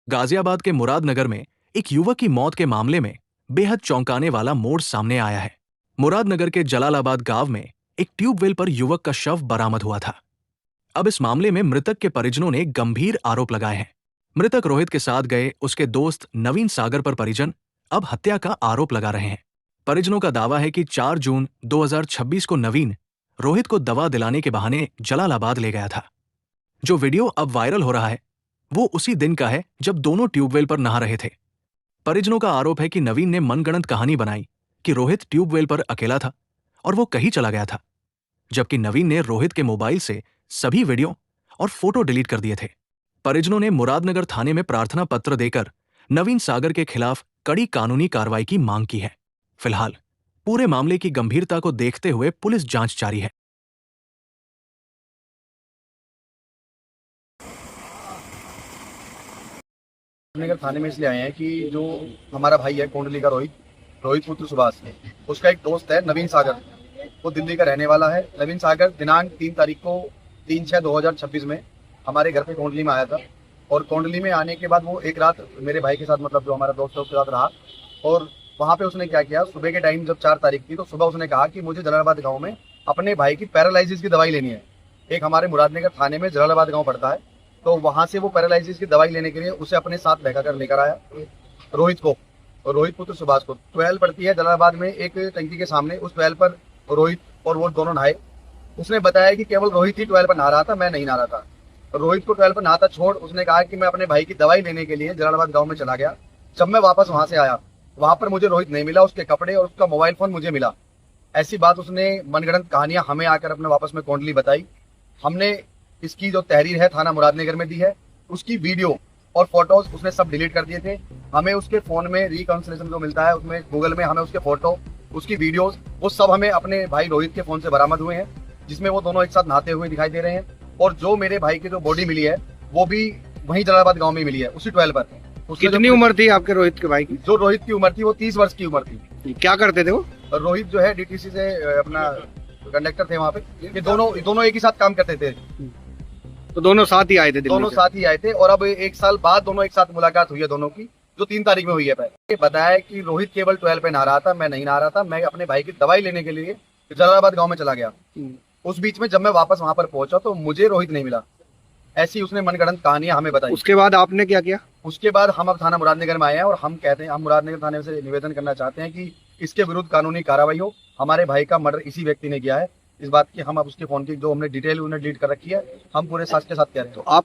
गाजियाबाद के मुरादनगर में एक युवक की मौत के मामले में बेहद चौंकाने वाला मोड़ सामने आया है। मुरादनगर के जलालाबाद गांव में एक ट्यूबवेल पर युवक का शव बरामद हुआ था। अब इस मामले में मृतक के परिजनों ने गंभीर आरोप लगाए हैं। मृतक रोहित के साथ गए उसके दोस्त नवीन सागर पर परिजन अब हत्या का आरोप लगा रहे हैं। परिजनों का दावा है कि 4 जून 2026 को नवीन रोहित को दवा दिलाने के बहाने जलालाबाद ले गया था। जो वीडियो अब वायरल हो रहा है वो उसी दिन का है जब दोनों ट्यूबवेल पर नहा रहे थे। परिजनों का आरोप है कि नवीन ने मनगढ़ंत कहानी बनाई कि रोहित ट्यूबवेल पर अकेला था और वो कहीं चला गया था, जबकि नवीन ने रोहित के मोबाइल से सभी वीडियो और फोटो डिलीट कर दिए थे। परिजनों ने मुरादनगर थाने में प्रार्थना पत्र देकर नवीन सागर के खिलाफ कड़ी कानूनी कार्रवाई की मांग की है। फिलहाल पूरे मामले की गंभीरता को देखते हुए पुलिस जांच जारी है। नगर थाने में इसलिए आए हैं कि जो हमारा भाई है कोंडली का रोहित पुत्र सुभाष, उसका एक दोस्त है नवीन सागर, वो दिल्ली का रहने वाला है। नवीन सागर दिनांक 3 तारीख को 3/6/2026 में हमारे घर पे कोंडली में आया था और कोंडली में आने के बाद वो एक रात मेरे भाई के साथ, मतलब जो हमारा दोस्त है उसके साथ रहा। और वहाँ पे उसने क्या किया, सुबह के टाइम जब 4 तारीख थी तो सुबह उसने कहा कि मुझे जलालाबाद गाँव में अपने भाई की पैरालिसिस की दवाई लेनी है। एक हमारे मुरादनगर थाने में जलालाबाद गाँव पड़ता है, तो वहां से वो पैरालिसिस की दवाई लेने के लिए उसे अपने साथ बहका कर लेकर आया रोहित को, और रोहित पुत्र सुभाष को। ट्वेल पड़ती है जलालाबाद में एक टंकी के सामने, उस ट्वेल पर रोहित और वो दोनों नहाए। उसने बताया कि केवल रोहित ही ट्वेल पर नहा रहा था, मैं नहीं नहा रहा था। रोहित को ट्वेल पर नहाता छोड़ उसने कहा कि मैं अपने भाई की दवाई लेने के लिए जलालाबाद गाँव में चला गया। जब मैं वापस वहां से आया, वहां पर मुझे रोहित नहीं मिला, उसके कपड़े और उसका मोबाइल फोन मुझे मिला। ऐसी बात उसने मनगढ़ंत कहानियां हमें आकर अपने वापस में कोंडली बताई। हमने इसकी जो तहरीर है थाना मुरादनगर में दी है, उसकी वीडियो और फोटोज उसने सब डिलीट कर दिए थे। हमें उसके फोन में रिकॉन्सिलेशन जो मिलता है उसमें गूगल में हमें उसके फोटो, उसकी वीडियोस, वो सब हमें अपने भाई रोहित के फोन से बरामद हुए हैं, जिसमें वो दोनों एक साथ नहाते हुए दिखाई दे रहे हैं। और जो मेरे भाई की जो बॉडी मिली है वो भी वहीं जलालाबाद गाँव में मिली है, उसी ट्वेल पर। कितनी उम्र थी आपके रोहित के भाई की? जो रोहित की उम्र थी वो 30 वर्ष की उम्र थी। क्या करते थे वो? रोहित जो है डीटीसी से अपना कंडक्टर थे वहाँ पे। ये दोनों एक ही साथ काम करते थे। तो दोनों साथ ही आए थे? दोनों साथ ही आए थे और अब 1 साल बाद दोनों एक साथ मुलाकात हुई है दोनों की, जो 3 तारीख में हुई है। पहले बताया कि रोहित केवल 12 पे नहा रहा था, मैं नहीं नहा रहा था। मैं अपने भाई की दवाई लेने के लिए जलालाबाद गांव में चला गया। उस बीच में जब मैं वापस वहां पर पहुंचा तो मुझे रोहित नहीं मिला। ऐसी उसने मनगढ़ंत कहानियां हमें बताई। उसके बाद आपने क्या किया? उसके बाद हम अब थाना मुरादनगर में आए हैं और हम कहते हैं, हम मुरादनगर थाने से निवेदन करना चाहते हैं कि इसके विरुद्ध कानूनी कार्रवाई हो। हमारे भाई का मर्डर इसी व्यक्ति ने किया है। इस बात की हम अब उसके फोन की जो हमने डिटेल उन्हें डिलीट कर रखी है, हम पूरे साथ के साथ कह रहे हैं। तो आप